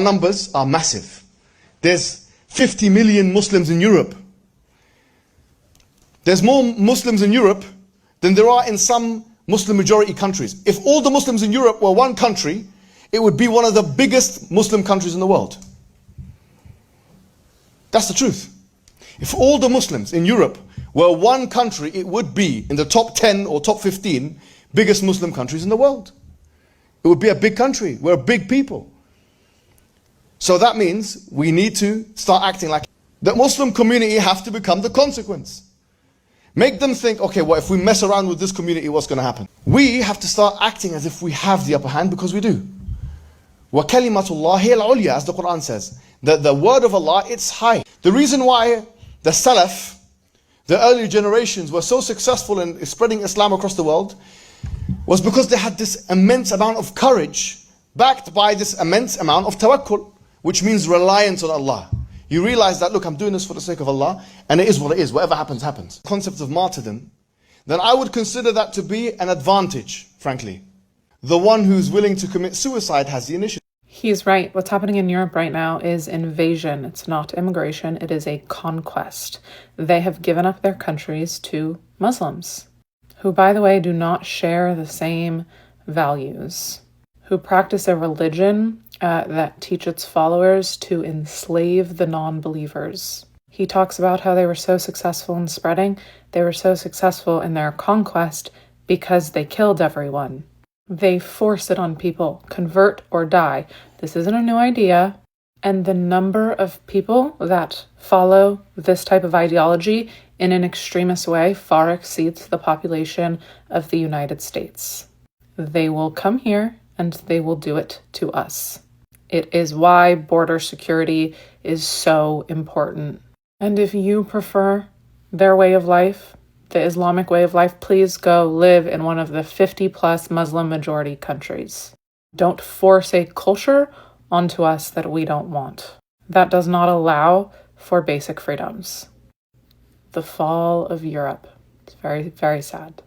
Numbers are massive. There's 50 million Muslims in Europe. There's more Muslims in Europe than there are in some Muslim majority countries. If all the Muslims in Europe were one country, it would be one of the biggest Muslim countries in the world. That's the truth. If all the Muslims in Europe were one country, it would be in the top 10 or top 15 biggest Muslim countries in the world. It would be a big country. We're a big people. So that means we need to start acting like the Muslim community have to become the consequence. Make them think, okay, well, if we mess around with this community, what's going to happen? We have to start acting as if we have the upper hand, because we do. وَكَلِمَةُ اللَّهِ هِيَ الْعُلْيَا, as the Quran says. The word of Allah, it's high. The reason why the Salaf, the early generations, were so successful in spreading Islam across the world was because they had this immense amount of courage backed by this immense amount of tawakkul, which means reliance on Allah. You realize that, look, I'm doing this for the sake of Allah, and it is what it is. Whatever happens, happens. Concept of martyrdom, then I would consider that to be an advantage, frankly. The one who's willing to commit suicide has the initiative. He's right. What's happening in Europe right now is invasion. It's not immigration. It is a conquest. They have given up their countries to Muslims, who, by the way, do not share the same values, who practice a religion that teach its followers to enslave the non-believers. He talks about how they were so successful in spreading. They were so successful in their conquest because they killed everyone. They force it on people, convert or die. This isn't a new idea. And the number of people that follow this type of ideology in an extremist way far exceeds the population of the United States. They will come here and they will do it to us. It is why border security is so important. And if you prefer their way of life, the Islamic way of life, please go live in one of the 50+ Muslim majority countries. Don't force a culture onto us that we don't want. That does not allow for basic freedoms. The fall of Europe. It's very, very sad.